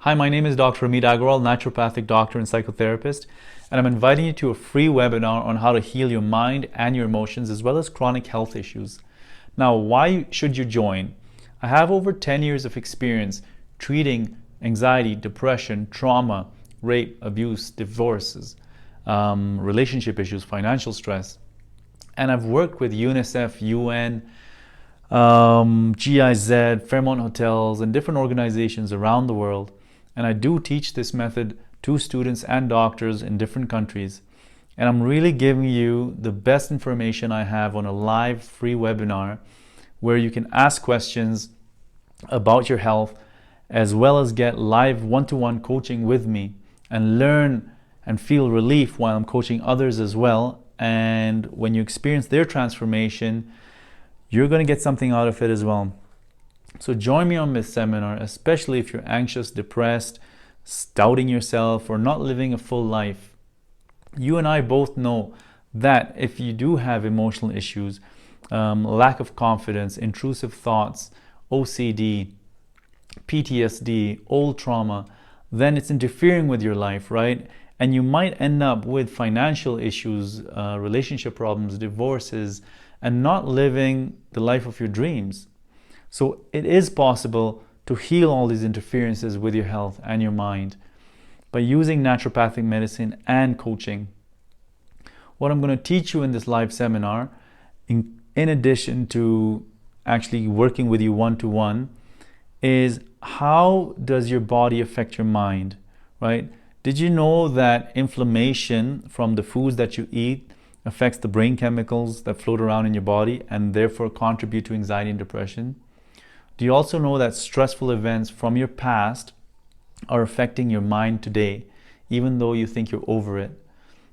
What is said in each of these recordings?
Hi, my name is Dr. Amit Agarwal, naturopathic doctor and psychotherapist, and I'm inviting you to a free webinar on how to heal your mind and your emotions as well as chronic health issues. Now, why should you join? I have over 10 years of experience treating anxiety, depression, trauma, rape, abuse, divorces, relationship issues, financial stress, and I've worked with UNICEF, UN, GIZ, Fairmont Hotels, and different organizations around the world. And I do teach this method to students and doctors in different countries. And I'm really giving you the best information I have on a live free webinar where you can ask questions about your health as well as get live one-to-one coaching with me and learn and feel relief while I'm coaching others as well. And when you experience their transformation, you're going to get something out of it as well. So join me on this seminar, especially if you're anxious, depressed, doubting yourself, or not living a full life. You and I both know that if you do have emotional issues, lack of confidence, intrusive thoughts, OCD, PTSD, old trauma, then it's interfering with your life, right? And you might end up with financial issues, relationship problems, divorces, and not living the life of your dreams. So it is possible to heal all these interferences with your health and your mind by using naturopathic medicine and coaching. What I'm going to teach you in this live seminar, in addition to actually working with you one-to-one, is how does your body affect your mind, right? Did you know that inflammation from the foods that you eat affects the brain chemicals that float around in your body and therefore contribute to anxiety and depression? Do you also know that stressful events from your past are affecting your mind today, even though you think you're over it?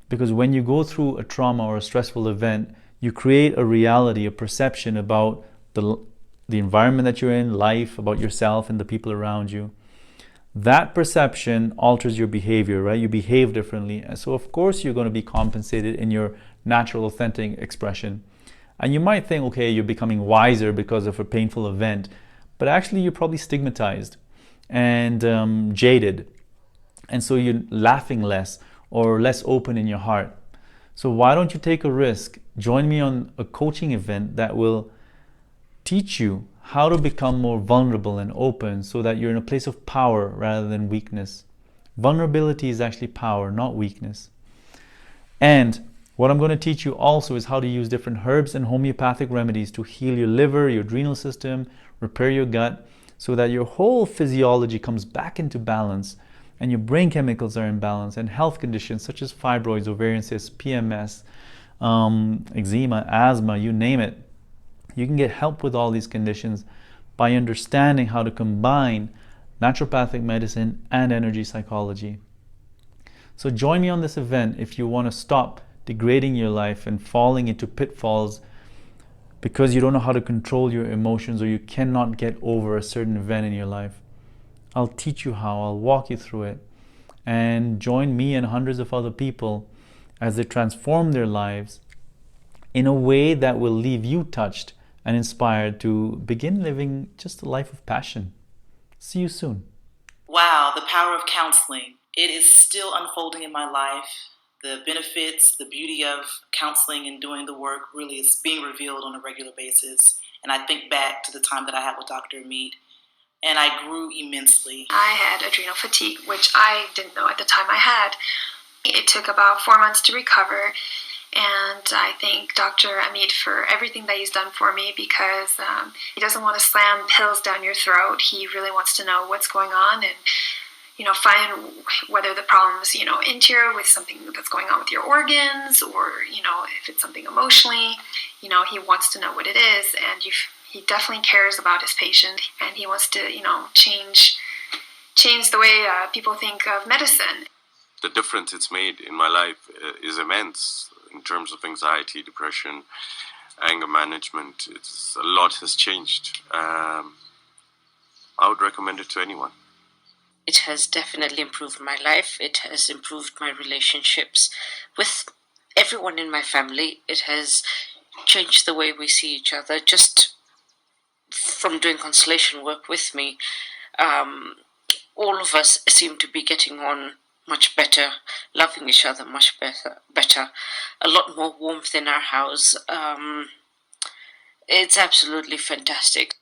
Because when you go through a trauma or a stressful event, you create a reality, a perception about the environment that you're in, life, about yourself and the people around you. That perception alters your behavior, right? You behave differently. And so of course you're going to be compensated in your natural, authentic expression. And you might think, okay, you're becoming wiser because of a painful event. But actually you're probably stigmatized and jaded. And so you're laughing less or less open in your heart. So why don't you take a risk? Join me on a coaching event that will teach you how to become more vulnerable and open so that you're in a place of power rather than weakness. Vulnerability is actually power, not weakness. And what I'm going to teach you also is how to use different herbs and homeopathic remedies to heal your liver, your adrenal system, repair your gut, so that your whole physiology comes back into balance and your brain chemicals are in balance, and health conditions such as fibroids, ovarian cysts, PMS, eczema, asthma, you name it. You can get help with all these conditions by understanding how to combine naturopathic medicine and energy psychology. So join me on this event if you want to stop degrading your life and falling into pitfalls because you don't know how to control your emotions or you cannot get over a certain event in your life. I'll teach you how, I'll walk you through it. And join me and hundreds of other people as they transform their lives in a way that will leave you touched and inspired to begin living just a life of passion. See you soon. Wow, the power of counseling. It is still unfolding in my life. The benefits, the beauty of counseling and doing the work really is being revealed on a regular basis. And I think back to the time that I had with Dr. Amit, and I grew immensely. I had adrenal fatigue, which I didn't know at the time I had. It took about 4 months to recover. And I thank Dr. Amit for everything that he's done for me because he doesn't want to slam pills down your throat. He really wants to know what's going on and, find whether the problem's, interior with something that's going on with your organs or, if it's something emotionally. He wants to know what it is, and he definitely cares about his patient, and he wants to, change the way people think of medicine. The difference it's made in my life is immense in terms of anxiety, depression, anger management. A lot has changed. I would recommend it to anyone. It has definitely improved my life. It has improved my relationships with everyone in my family. It has changed the way we see each other just from doing constellation work with me. all of us seem to be getting on much better, loving each other much better, a lot more warmth in our house. It's absolutely fantastic.